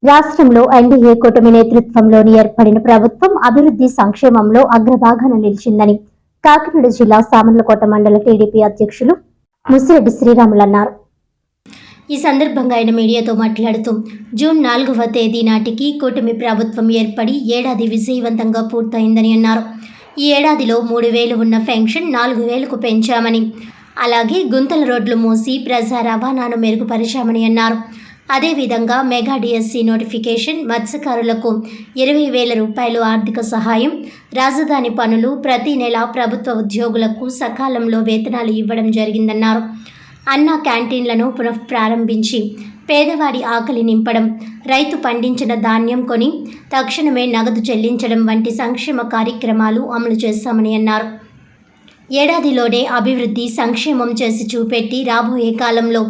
రాష్ట్రంలో ఎన్డీఏ కూటమి నేతృత్వంలోని ఏర్పడిన ప్రభుత్వం అభివృద్ధి సంక్షేమంలో అగ్రభాగాన నిలిచిందని కాకినాడ జిల్లా సామర్లకోట మండల టీడీపీ అధ్యక్షులు ముసిరెడ్డి శ్రీరాములు అన్నారు. ఈ సందర్భంగా ఆయన మీడియాతో మాట్లాడుతూ జూన్ 4వ తేదీ నాటికి కూటమి ప్రభుత్వం ఏర్పడి ఏడాది విజయవంతంగా పూర్తయిందని అన్నారు. ఈ ఏడాదిలో 3,000 ఉన్న పెన్షన్ 4,000కు పెంచామని, అలాగే గుంతల రోడ్లు మూసి ప్రజా రవాణాను మెరుగుపరిచామని అన్నారు. అదేవిధంగా మెగా డిఎస్సి నోటిఫికేషన్, మత్స్యకారులకు 20,000 రూపాయలు ఆర్థిక సహాయం, రాజధాని పనులు, ప్రతి నెల ప్రభుత్వ ఉద్యోగులకు సకాలంలో వేతనాలు ఇవ్వడం జరిగిందన్నారు. అన్న క్యాంటీన్లను పునఃప్రారంభించి పేదవాడి ఆకలి నింపడం, రైతు పండించిన ధాన్యం కొని తక్షణమే నగదు చెల్లించడం వంటి సంక్షేమ కార్యక్రమాలు అమలు చేశామని అన్నారు. ఏడాదిలోనే అభివృద్ధి సంక్షేమం చేసి చూపెట్టి రాబోయే కాలంలో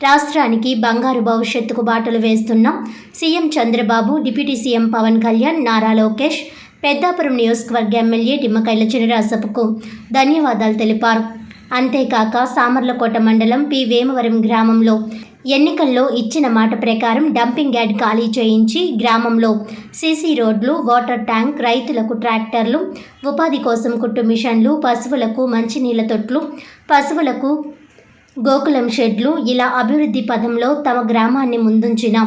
రాష్ట్రానికి బంగారు భవిష్యత్తుకు బాటలు వేస్తున్న CM Chandrababu, deputy CM Pawan Kalyan, Nara Lokesh, Peddapuram నియోజకవర్గ ఎమ్మెల్యే నిమ్మకాయల చినరాజప్పకు ధన్యవాదాలు తెలిపారు. అంతేకాక సామర్లకోట మండలం పి వేమవరం గ్రామంలో ఎన్నికల్లో ఇచ్చిన మాట ప్రకారం డంపింగ్ యార్డ్ ఖాళీ చేయించి గ్రామంలో సీసీ రోడ్లు, వాటర్ ట్యాంక్, రైతులకు ట్రాక్టర్లు, ఉపాధి కోసం కుట్టు మిషన్లు, పశువులకు మంచినీళ్ల తొట్లు, పశువులకు గోకులం షెడ్లు, ఇలా అభివృద్ధి పథంలో తమ గ్రామాన్ని ముందుంచిన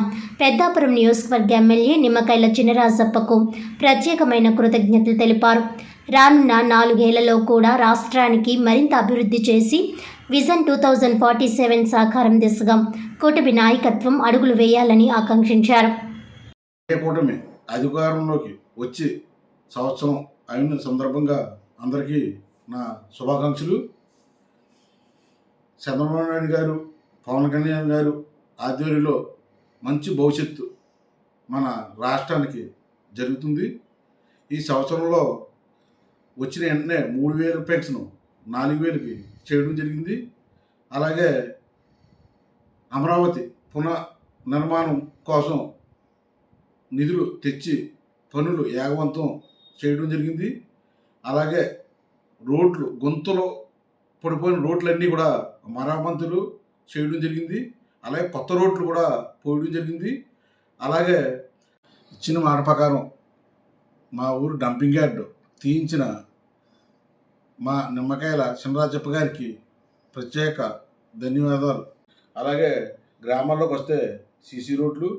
పెద్దాపురం నియోజకవర్గ ఎమ్మెల్యే నిమ్మకాయల చినరాజప్పకు ప్రత్యేకమైన కృతజ్ఞతలు తెలిపారు. రానున్న 4 ఏళ్లలో కూడా రాష్ట్రానికి మరింత అభివృద్ధి చేసి విజన్ 2047 సాకారం దిశగా కూటమి నాయకత్వం అడుగులు వేయాలని ఆకాంక్షించారు. కూటమి అధికారంలోకి వచ్చి సంవత్సరం అయిన సందర్భంగా అందరికీ నా శుభాకాంక్షలు. చంద్రబాబు నాయుడు గారు, పవన్ కళ్యాణ్ గారు ఆధ్వర్యంలో మంచి భవిష్యత్తు మన రాష్ట్రానికి జరుగుతుంది. ఈ సంవత్సరంలో వచ్చిన వెంటనే 3,000 పెన్షన్ 4,000కి చేయడం జరిగింది. అలాగే అమరావతి పునర్నిర్మాణం కోసం నిధులు తెచ్చి పనులు వేగవంతం చేయడం జరిగింది. అలాగే రోడ్లు, గుంతలో పడిపోయిన రోడ్లన్నీ కూడా మరమ్మతులు చేయడం జరిగింది. అలాగే కొత్త రోడ్లు కూడా పోయడం జరిగింది. అలాగే ఇచ్చిన మాట ప్రకారం మా ఊరు డంపింగ్ యార్డ్ తీయించిన మా నిమ్మకాయల చినరాజప్ప గారికి ప్రత్యేక ధన్యవాదాలు. అలాగే గ్రామాల్లోకి వస్తే సీసీ రోడ్లు,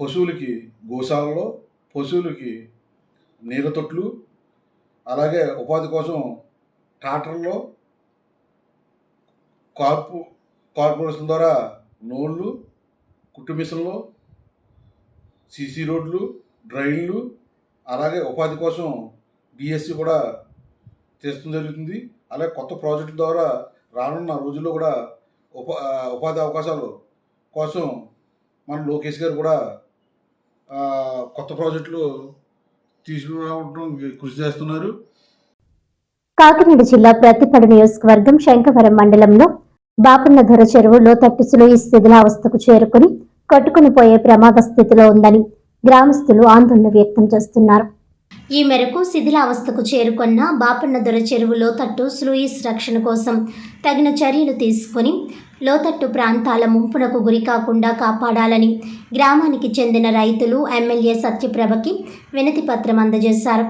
పశువులకి గోశాలలో పశువులకి నీళ్ళ తొట్లు, అలాగే ఉపాధి కోసం ట్రాక్టర్లో కార్పొరేషన్ ద్వారా లోన్లు, కుట్టు మిషన్లు, సీసీ రోడ్లు, డ్రైన్లు, అలాగే ఉపాధి కోసం డిఎస్సి కూడా తెస్తూ జరుగుతుంది. అలాగే కొత్త ప్రాజెక్టుల ద్వారా రానున్న రోజుల్లో కూడా ఉపాధి అవకాశాల కోసం మన లోకేష్ గారు కూడా కొత్త ప్రాజెక్టులు తీసుకురావడం కృషి చేస్తున్నారు. కాకినాడ జిల్లా ప్రత్తిపాడు నియోజకవర్గం శంకవరం మండలంలో బాపన్న దొర చెరువు లోతట్టు ఈ శిథిలావస్థకు చేరుకుని కొట్టుకుని పోయే ప్రమాద స్థితిలో ఉందని గ్రామస్తులు ఆందోళన వ్యక్తం చేస్తున్నారు. ఈ మేరకు శిథిలావస్థకు చేరుకున్న బాపన్న దొర చెరువు లోతట్టు స్లూయిస్ రక్షణ కోసం తగిన చర్యలు తీసుకుని లోతట్టు ప్రాంతాల ముంపునకు గురి కాకుండా కాపాడాలని గ్రామానికి చెందిన రైతులు ఎమ్మెల్యే సత్యప్రభకి వినతి పత్రం అందజేశారు.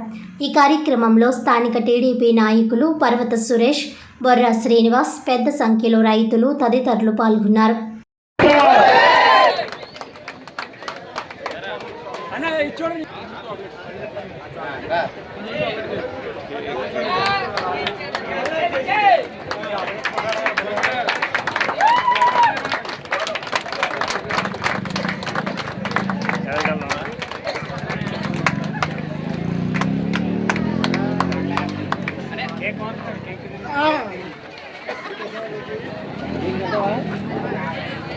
ఈ కార్యక్రమంలో స్థానిక టీడీపీ నాయకులు పర్వత సురేష్, బొర్రా శ్రీనివాస్, పెద్ద సంఖ్యలో రైతులు తదితరులు పాల్గొన్నారు.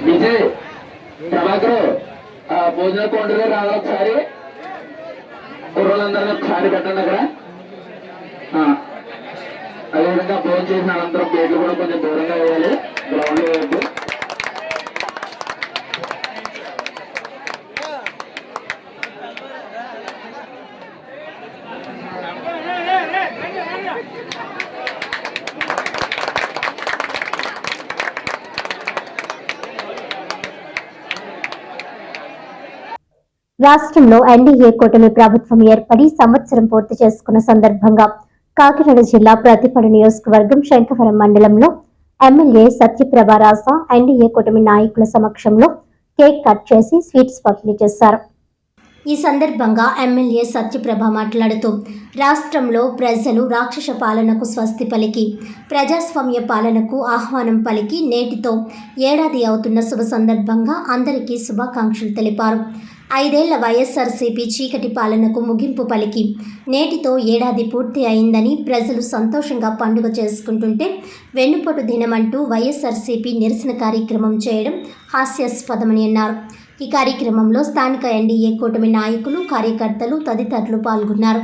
విజయ్ ప్రభాకర్ భోజన కౌంటర్ గారు రావాలి. ఒకసారి కుర్రోళ్ళందరినీ ఒకసారి పెట్టండి అక్కడ. అదేవిధంగా భోజనం చేసిన అనంతరం ప్లేట్లు కూడా కొంచెం దూరంగా వేయాలి, గ్రౌండ్ వేయద్దు. రాష్ట్రంలో ఎన్డీఏ కూటమి ప్రభుత్వం ఏర్పడి సంవత్సరం పూర్తి చేసుకున్న సందర్భంగా కాకినాడ జిల్లా ప్రతిపాడు నియోజకవర్గం శంఖవరం మండలంలో ఎమ్మెల్యే సత్యప్రభ రాస ఎన్డీఏ కూటమి నాయకుల సమక్షంలో కేక్ కట్ చేసి స్వీట్స్ పంపిణీ చేశారు. ఈ సందర్భంగా ఎమ్మెల్యే సత్యప్రభ మాట్లాడుతూ రాష్ట్రంలో ప్రజలు రాక్షస పాలనకు స్వస్తి పలికి ప్రజాస్వామ్య పాలనకు ఆహ్వానం పలికి నేటితో ఏడాది అవుతున్న శుభ సందర్భంగా అందరికీ శుభాకాంక్షలు తెలిపారు. 5 ఏళ్ల వైఎస్ఆర్సీపీ చీకటి పాలనకు ముగింపు పలికి నేటితో ఏడాది పూర్తి అయిందని ప్రజలు సంతోషంగా పండుగ చేసుకుంటుంటే వెన్నుపోటు దినమంటూ వైఎస్ఆర్సీపీ నిరసన కార్యక్రమం చేయడం హాస్యాస్పదమని అన్నారు. ఈ కార్యక్రమంలో స్థానిక ఎన్డీఏ కూటమి నాయకులు, కార్యకర్తలు తదితరులు పాల్గొన్నారు.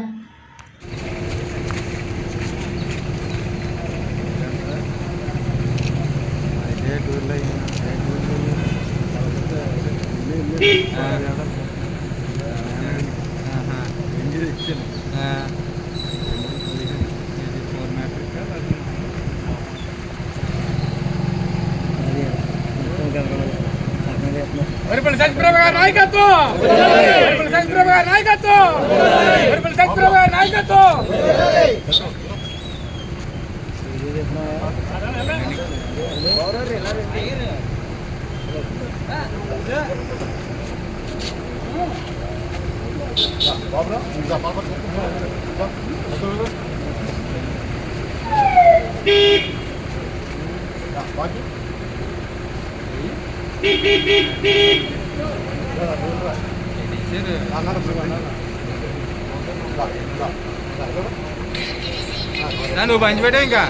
వరిపల్లి సత్యప్రభ గారి నాయకత్వం, వరిపల్లి సత్యప్రభ గారి నాయకత్వం, వరిపల్లి సత్యప్రభ గారి నాయకత్వం. నువ్వు పంచిపెట్టావు ఇంకా